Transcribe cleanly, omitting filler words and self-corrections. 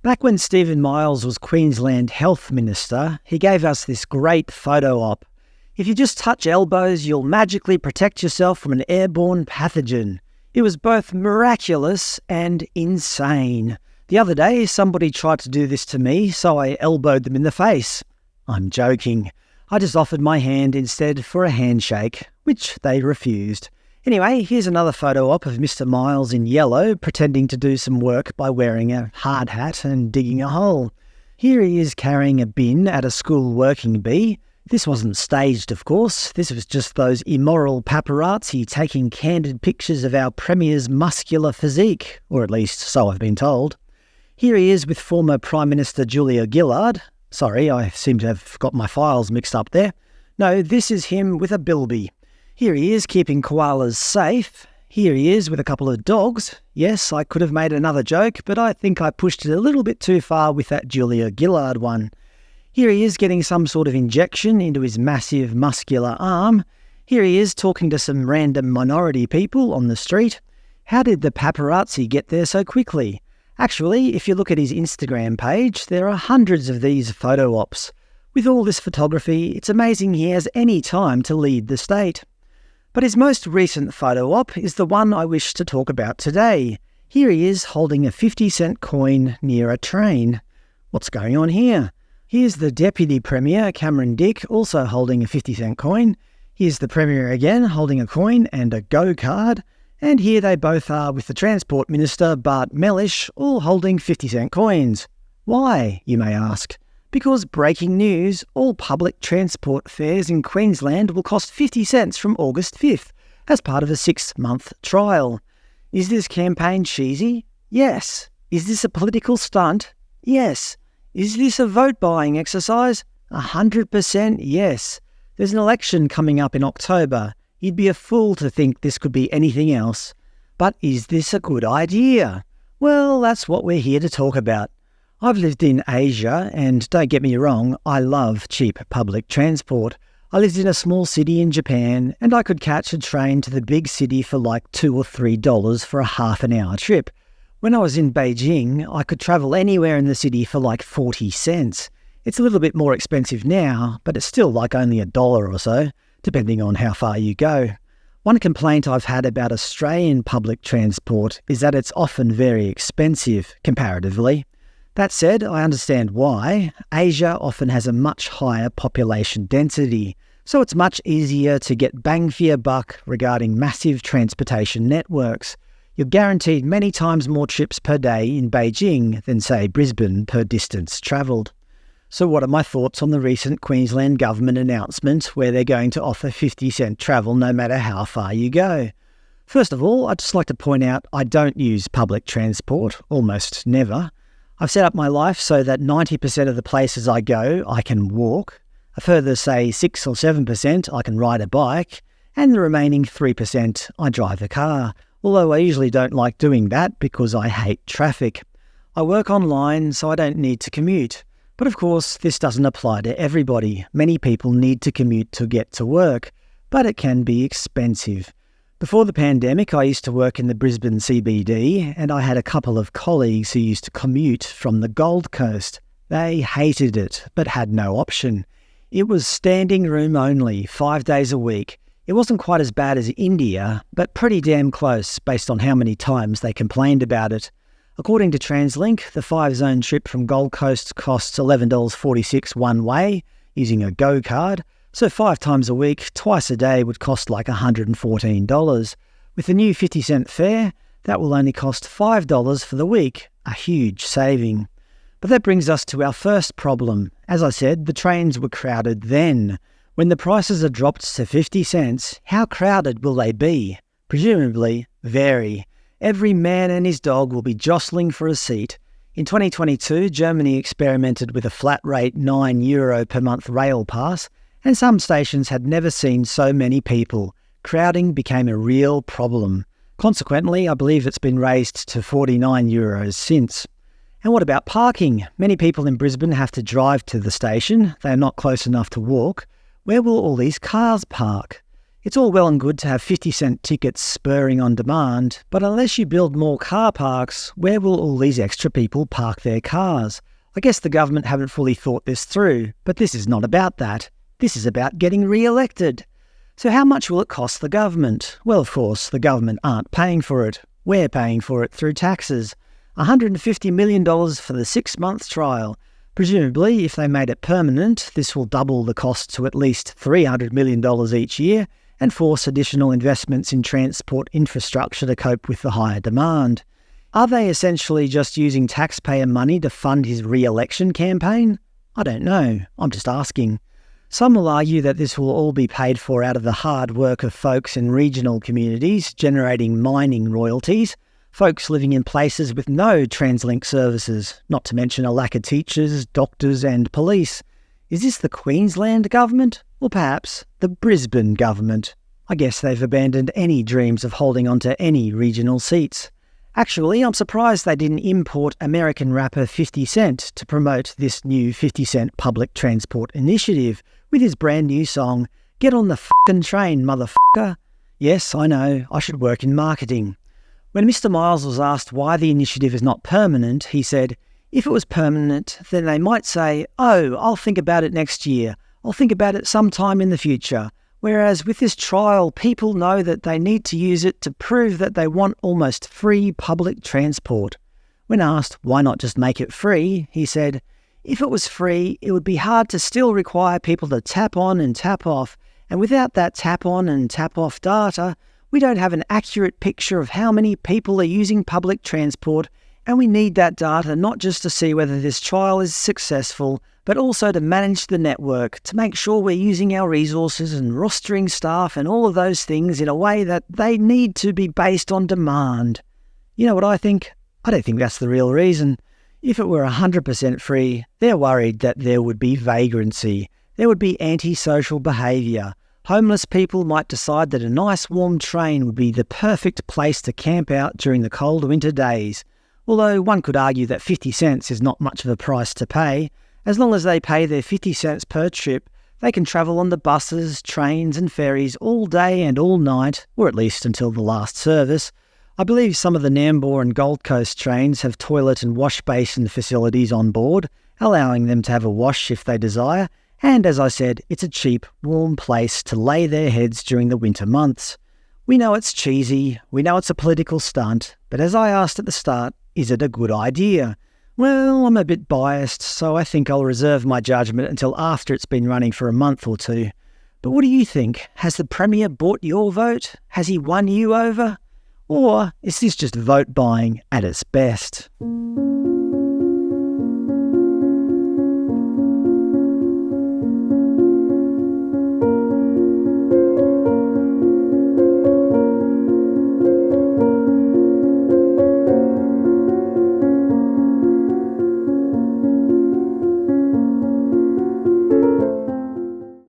Back when Steven Miles was Queensland Health Minister, he gave us this great photo op. If you just touch elbows, you'll magically protect yourself from an airborne pathogen. It was both miraculous and insane. The other day, somebody tried to do this to me, so I elbowed them in the face. I'm joking. I just offered my hand instead for a handshake, which they refused. Anyway, here's another photo op of Mr. Miles in yellow, pretending to do some work by wearing a hard hat and digging a hole. Here he is carrying a bin at a school working bee. This wasn't staged, of course. This was just those immoral paparazzi taking candid pictures of our Premier's muscular physique, or at least so I've been told. Here he is with former Prime Minister Julia Gillard. Sorry, I seem to have got my files mixed up there. No, this is him with a bilby. Here he is keeping koalas safe. Here he is with a couple of dogs. Yes, I could have made another joke, but I think I pushed it a little bit too far with that Julia Gillard one. Here he is getting some sort of injection into his massive muscular arm. Here he is talking to some random minority people on the street. How did the paparazzi get there so quickly? Actually, if you look at his Instagram page, there are hundreds of these photo ops. With all this photography, it's amazing he has any time to lead the state. But his most recent photo op is the one I wish to talk about today. Here he is holding a 50-cent coin near a train. What's going on here? Here's the Deputy Premier, Cameron Dick, also holding a 50-cent coin. Here's the Premier again, holding a coin and a go card. And here they both are with the Transport Minister, Bart Mellish, all holding 50-cent coins. Why, you may ask? Because breaking news, all public transport fares in Queensland will cost 50 cents from August 5th, as part of a 6-month trial. Is this campaign cheesy? Yes. Is this a political stunt? Yes. Is this a vote-buying exercise? 100% yes. There's an election coming up in October. You'd be a fool to think this could be anything else. But is this a good idea? Well, that's what we're here to talk about. I've lived in Asia, and don't get me wrong, I love cheap public transport. I lived in a small city in Japan, and I could catch a train to the big city for like $2 or $3 for a half-an-hour trip. When I was in Beijing, I could travel anywhere in the city for like 40 cents. It's a little bit more expensive now, but it's still like only $1 or so, depending on how far you go. One complaint I've had about Australian public transport is that it's often very expensive, comparatively. That said, I understand why. Asia often has a much higher population density, so it's much easier to get bang for your buck regarding massive transportation networks. You're guaranteed many times more trips per day in Beijing than, say, Brisbane per distance travelled. So what are my thoughts on the recent Queensland government announcement where they're going to offer 50-cent travel no matter how far you go? First of all, I'd just like to point out I don't use public transport, almost never. I've set up my life so that 90% of the places I go, I can walk. A further, say, 6 or 7% I can ride a bike. And the remaining 3% I drive a car. Although I usually don't like doing that because I hate traffic. I work online, so I don't need to commute. But of course, this doesn't apply to everybody. Many people need to commute to get to work, but it can be expensive. Before the pandemic, I used to work in the Brisbane CBD, and I had a couple of colleagues who used to commute from the Gold Coast. They hated it, but had no option. It was standing room only, 5 days a week. It wasn't quite as bad as India, but pretty damn close based on how many times they complained about it. According to TransLink, the 5-zone trip from Gold Coast costs $11.46 one way, using a Go card. So 5 times a week, twice a day would cost like $114. With the new 50-cent fare, that will only cost $5 for the week, a huge saving. But that brings us to our first problem. As I said, the trains were crowded then. When the prices are dropped to 50 cents, how crowded will they be? Presumably, very. Every man and his dog will be jostling for a seat. In 2022, Germany experimented with a flat rate €9 per month rail pass, and some stations had never seen so many people. Crowding became a real problem. Consequently, I believe it's been raised to €49 since. And what about parking? Many people in Brisbane have to drive to the station. They are not close enough to walk. Where will all these cars park? It's all well and good to have 50-cent tickets spurring on demand, but unless you build more car parks, where will all these extra people park their cars? I guess the government haven't fully thought this through, but this is not about that. This is about getting re-elected. So how much will it cost the government? Well, of course, the government aren't paying for it. We're paying for it through taxes. $150 million for the 6-month trial. Presumably, if they made it permanent, this will double the cost to at least $300 million each year and force additional investments in transport infrastructure to cope with the higher demand. Are they essentially just using taxpayer money to fund his re-election campaign? I don't know. I'm just asking. Some will argue that this will all be paid for out of the hard work of folks in regional communities generating mining royalties, folks living in places with no TransLink services, not to mention a lack of teachers, doctors and police. Is this the Queensland government? Or perhaps the Brisbane government? I guess they've abandoned any dreams of holding on to any regional seats. Actually, I'm surprised they didn't import American rapper 50 Cent to promote this new 50 Cent public transport initiative with his brand new song, Get on the F***ing Train, Motherfucker. Yes, I know, I should work in marketing. When Mr. Miles was asked why the initiative is not permanent, he said, if it was permanent, then they might say, oh, I'll think about it next year. I'll think about it sometime in the future. Whereas with this trial, people know that they need to use it to prove that they want almost free public transport. When asked why not just make it free, he said, if it was free, it would be hard to still require people to tap on and tap off, and without that tap on and tap off data, we don't have an accurate picture of how many people are using public transport, and we need that data not just to see whether this trial is successful, but also to manage the network, to make sure we're using our resources and rostering staff and all of those things in a way that they need to be based on demand. You know what I think? I don't think that's the real reason. If it were 100% free, they're worried that there would be vagrancy, there would be antisocial behaviour. Homeless people might decide that a nice warm train would be the perfect place to camp out during the cold winter days. Although one could argue that 50 cents is not much of a price to pay. As long as they pay their 50 cents per trip, they can travel on the buses, trains and ferries all day and all night, or at least until the last service. I believe some of the Nambour and Gold Coast trains have toilet and wash basin facilities on board, allowing them to have a wash if they desire, and as I said, it's a cheap, warm place to lay their heads during the winter months. We know it's cheesy, we know it's a political stunt, but as I asked at the start, is it a good idea? Well, I'm a bit biased, so I think I'll reserve my judgment until after it's been running for a month or two. But what do you think? Has the Premier bought your vote? Has he won you over? Or is this just vote buying at its best?